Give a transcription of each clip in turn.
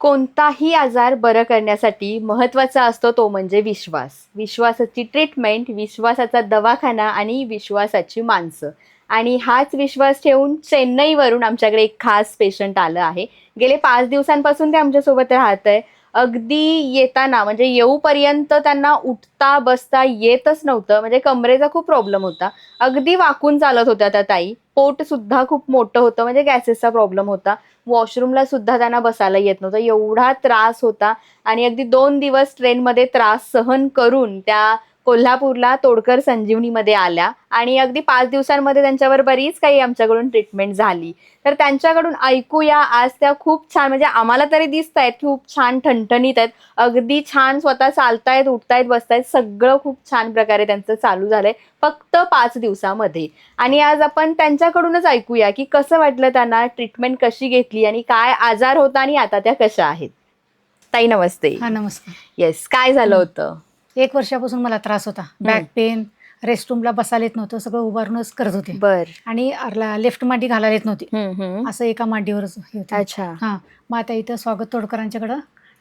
कोणताही आजार बरं करण्यासाठी महत्त्वाचा असतो तो म्हणजे विश्वास. विश्वासाची ट्रीटमेंट, विश्वासाचा दवाखाना आणि विश्वासाची माणसं. आणि हाच विश्वास ठेवून चेन्नईवरून आमच्याकडे एक खास पेशंट आलं आहे. गेले 5 दिवसांपासून ते आमच्यासोबत राहत आहे. अगदी येताना म्हणजे येऊपर्यंत त्यांना उठता बसता येतच नव्हतं. म्हणजे कमरेचा खूप प्रॉब्लेम होता. अगदी वाकून चालत होत्या त्या ताई. पोट सुद्धा खूप मोठं होतं, म्हणजे गॅसेसचा प्रॉब्लेम होता. वॉशरूमला सुद्धा त्यांना बसायला येत नव्हतं, एवढा त्रास होता. आणि अगदी 2 दिवस ट्रेनमध्ये त्रास सहन करून त्या कोल्हापूरला तोडकर संजीवनीमध्ये आल्या आणि अगदी 5 दिवसांमध्ये त्यांच्यावर बरीच काही आमच्याकडून ट्रीटमेंट झाली. तर त्यांच्याकडून ऐकूया आज. त्या खूप छान, म्हणजे आम्हाला तरी दिसत आहेत खूप छान ठणठणीत आहेत. अगदी छान स्वतः चालतायत, उठतायत, बसतायत, सगळं खूप छान प्रकारे त्यांचं चालू झालंय फक्त 5 दिवसामध्ये. आणि आज आपण त्यांच्याकडूनच ऐकूया की कसं वाटलं त्यांना, ट्रीटमेंट कशी घेतली आणि काय आजार होता आणि आता त्या कशा आहेत. ताई नमस्ते. हा नमस्कार. येस, काय झालं होतं? 1 वर्षापासून मला त्रास होता. बॅक पेन, रेस्टरूमला बसायला येत नव्हतं, सगळं उभारूनच करत होते. बर. आणि लेफ्ट मांडी घालायला येत नव्हती, हम्म. असं एका मांडीवरच हे होतं. अच्छा. हा, मग आता इथं स्वागत तोडकरांच्याकडं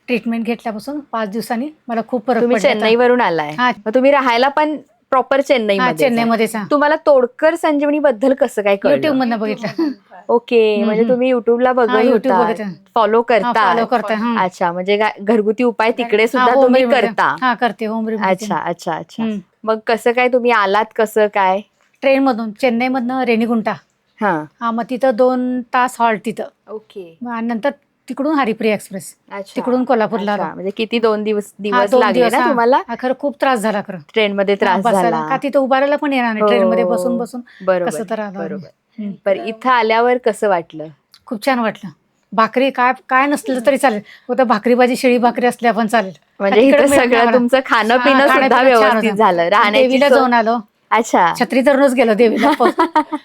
ट्रीटमेंट घेतल्यापासून 5 दिवसांनी मला खूप फरक तुम्ही पडला. चेन्नईवरून आलाय? हा. मग तुम्ही राहायला पण प्रॉपर हा, चेन्नईमध्ये? चेन्नईमध्येच. तुम्हाला तोडकर संजीवनी बद्दल कसं काय युट्यूब कळलं? मधनं बघितलं. ओके, म्हणजे तुम्ही युट्यूबला हा, बघत YouTube होता, बघत. फॉलो हा, फॉलो करता? करता. अच्छा, म्हणजे घरगुती उपाय तिकडे हा, सुद्धा home तुम्ही remedy. करता? हा, करते होम रेमेडी. अच्छा अच्छा अच्छा. मग कसं काय तुम्ही आलात, कसं काय? ट्रेन मधून, चेन्नईमधनं रेणीगुंटा. हा. हा, मग तिथं 2 तास हॉल्ट तिथं. ओके. आणि नंतर तिकडून हरिप्रिया एक्सप्रेस, अच्छा. तिकडून कोल्हापूरला अच्छा, आलो. म्हणजे किती 2 दिवस हा, 2 लागले दिवस. ना हा, तुम्हाला? हा, खरं खूप त्रास झाला खरं. ट्रेन मध्ये त्रास बसायला झाला का तिथं उभारायला पण येणार नाही, ट्रेन मध्ये बसून बसून बरोबर कसं तर आलं. बरोबर. बरं, इथं आल्यावर कसं वाटलं? खूप छान वाटलं. भाकरी काय काय नसलं तरी चालेल, फक्त भाकरी भाजी, शिळी भाकरी असल्या पण चालेल. म्हणजे तिकडे इथं मिळत नाही सगळं आम्हाला. तुमचं खाणं हा, पिणं खाणं सुद्धा पिणं छान व्यवस्थित होतं. झालं, राहण्याची देवीला सोय? जाऊन आलो. अच्छा. छत्री धरूनच गेलो देवीला.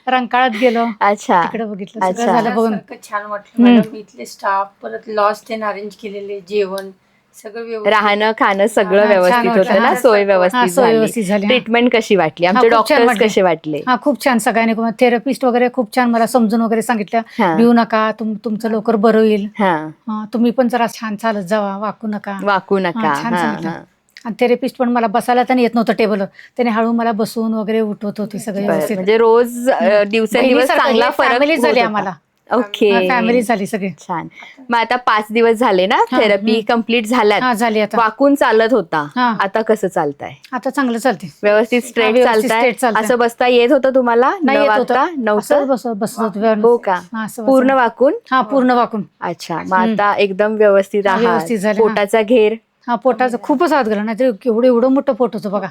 रंकाळात गेलो. अच्छा. तिकडे बघितलं, सगळं अच्छा. झालं बघून. छान वाटलं मॅडम. इथले स्टाफ, परत लॉज त्यांनी अरेंज केलेले जेवण सगळं व्यवस्थित, राहणं खाणं सगळं हा, छान व्यवस्थित वाटलं. होतं ना? हा, सोय हा, व्यवस्थित सोय व्यवस्थित झाली? झाली. ट्रीटमेंट कशी वाटली? आमचे खूप छान डॉक्टर्स वाटले. कसे वाटले? हा, खूप छान. सगळ्यांनी थेरपिस्ट वगैरे खूप छान मला समजून वगैरे सांगितलं. हा. भिऊ नका, तुमचं लवकर बरं होईल. हा. तुम्ही पण जरा छान चालत जावा, वाकू नका. वाकू नका. छान हा, सांगितलं. हा. आणि थेरपिस्ट पण मला बसायला तर येत नव्हतं टेबलवर, त्याने हळू मला बसवून वगैरे उठवत होते सगळे बरं, व्यवस्थित. म्हणजे रोज दिवसेंदिवस चांगला फरक फॅमिली झाली होत आम्हाला. होता. ओके, फॅमिली झाली सगळी. छान. मग आता 5 दिवस झाले ना, हा, थेरपी कम्प्लीट झाल्यात? हा, झाली आता. वाकून चालत होता, हा. आता कसं चालताय? आता चांगलं चालते, व्यवस्थित स्ट्रेट व्यवस्थित चालताय? straight चालतंय. असं बसता येत होतं तुम्हाला? नाही येत होतं. वाकता नव्हतं? असंच बसत होतं. हो का? हा, असं पूर्ण बसून. वाकून? हा, पूर्ण वाकून. अच्छा, मग आता एकदम व्यवस्थित हा, आहात? व्यवस्थित झाले. हा. पोटाचा घेर? हा, पोटाचं खूपच हात गेला, नाहीतर एवढं मोठं पोट होतं बघा.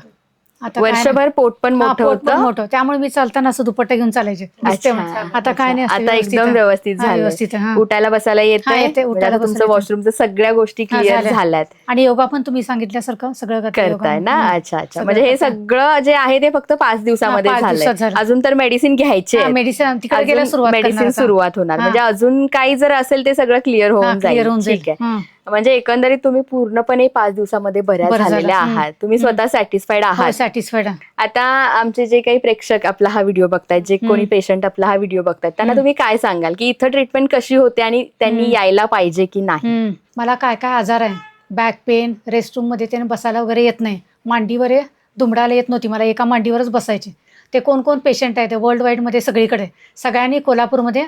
आता काय नाही. वर्षभर पोट पण हा, मोठं पोट पण होतं? मोठं, त्यामुळे मी चालताना असं दुपट्टा घेऊन चालायचे. दिसते अच्छा. म्हणून. आता काय नाही, असतं आता एकदम व्यवस्थित हा, झालं? व्यवस्थित आहे. हा. उठायला बसायला हा, येतंय? येते, म्हणजे उठायला आता तुमचं बसायला वॉशरूमचं सगळ्या गोष्टी हा, क्लिअर झाल्या. झाल्यात? आणि योगा पण तुम्ही सांगितल्यासारखं सगळं करते, योगा. करताय ना? अच्छा अच्छा. सगळं म्हणजे हे करते. सगळं जे आहे ते फक्त 5 दिवसामध्ये 5 झालंय? दिवसात झालं. अजून तर मेडिसिन घ्यायचे हा, मेडिसिन तिकडे गेल्या सुरुवात करणार मेडिसिन आता. सुरुवात होणार, हा. म्हणजे अजून काही जर असेल ते सगळं क्लिअर हा, होऊन क्लिअर जाईल? होऊन जाईल. ठीक आहे. हा. म्हणजे एकंदरीत तुम्ही पूर्णपणे 5 दिवसामध्ये बऱ्या बरं झालं. झालेल्या आहात, तुम्ही स्वतः सॅटिस्फाईड आहात? सॅटिस्फाईड. आता आमचे जे काही प्रेक्षक आपला हा व्हिडिओ बघतायत, जे कोणी पेशंट आपला हा व्हिडिओ बघतायत, त्यांना तुम्ही काय सांगाल की इथं ट्रीटमेंट कशी होते आणि त्यांनी यायला पाहिजे की नाही? मला काय काय आजार आहे, बॅक पेन, रेस्टरूम मध्ये त्याने बसायला वगैरे येत नाही, मांडीवर दुमडायला येत नव्हती, मला एका मांडीवरच बसायचे. ते कोण कोण पेशंट आहे ते वर्ल्ड वाईड मध्ये सगळीकडे, सगळ्यांनी कोल्हापूरमध्ये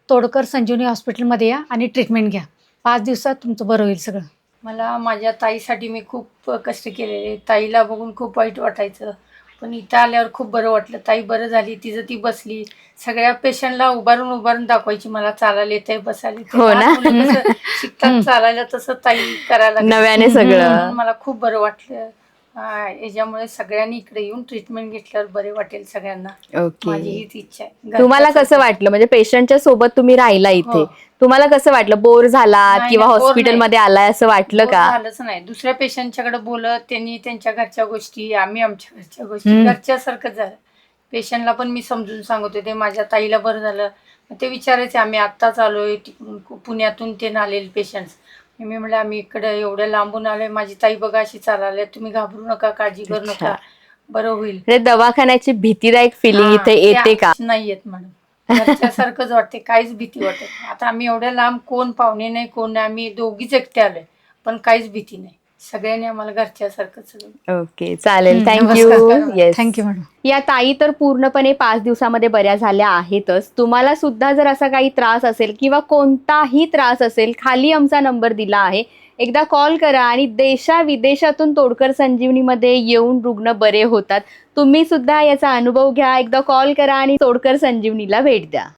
तोडकर संजीवनी हॉस्पिटलमध्ये या आणि ट्रीटमेंट घ्या. 5 दिवसात तुमचं बरं होईल सगळं. मला माझ्या ताईसाठी मी खूप कष्ट केलेले. ताईला बघून खूप वाईट वाटायचं, पण इथं आल्यावर खूप बरं वाटलं. ताई बरं झाली, तिचं ती बसली. सगळ्या पेशंटला उभारून दाखवायची मला चालायला येतंय, बसायला येतंय. हो ना? लहान मुलं कसं शिकतात चालायला, तसं ताई करायला लागली. नव्याने सगळं. म्हणून मला खूप बरं वाटलं. याच्यामुळे सगळ्यांनी इकडे येऊन ट्रीटमेंट घेतल्यावर बरे वाटेल सगळ्यांना. ओके. माझी हीच इच्छा आहे. तुम्हाला कसं वाटलं, म्हणजे पेशंटच्या सोबत तुम्ही राहिला इथे, हो. तुम्हाला कसं वाटलं? बोर झालात नाही, किंवा नाही, बोर हॉस्पिटलमध्ये आलाय असं वाटलं बोर का? झालंच नाही. दुसऱ्या पेशंटच्याकडे बोलत, त्यांनी त्यांच्या घरच्या गोष्टी, आम्ही आमच्या घरच्या गोष्टी, घरच्यासारखंच झालं. पेशंटला पण मी समजून सांगत होते, माझ्या ताईला बरं झालं. मग ते विचारायचे, आम्ही आत्ताच आलोय तिकडून, पुण्यातून ते आलेले पेशंट्स. मी म्हटलं आम्ही इकडे एवढ्या लांबून आलोय, माझी ताई बघा अशी चालायला, तुम्ही घाबरू नका, काळजी करू नका, बरं होईल. म्हणजे दवाखान्याची भीतीदायक फिलिंग इथे हा, येते का? नाही येत मॅडम. घरच्यासारखंच वाटते, काहीच भीती वाटत नाही. आता आम्ही एवढ्या लांब, कोण पाहुणे नाही, कोण नाही, आम्ही दोघीच एकटे आलोय, पण काहीच भीती नाही. सगळ्यांनी आम्हाला घरच्यासारखं सगळं. ओके, चालेल. नमस्कार. थँक्यू. Yes, thank you madam. या ताई तर पूर्णपणे 5 दिवसामध्ये बऱ्या झाल्या आहेतच. तुम्हाला सुद्धा जर असा काही त्रास असेल किंवा कोणताही त्रास असेल, खाली आमचा नंबर दिला आहे, एकदा कॉल करा आणि देशाविदेशातून तोडकर संजीवनीमध्ये येऊन रुग्ण बरे होतात. तुम्ही सुद्धा याचा अनुभव घ्या. एकदा कॉल करा आणि तोडकर संजीवनीला भेट द्या.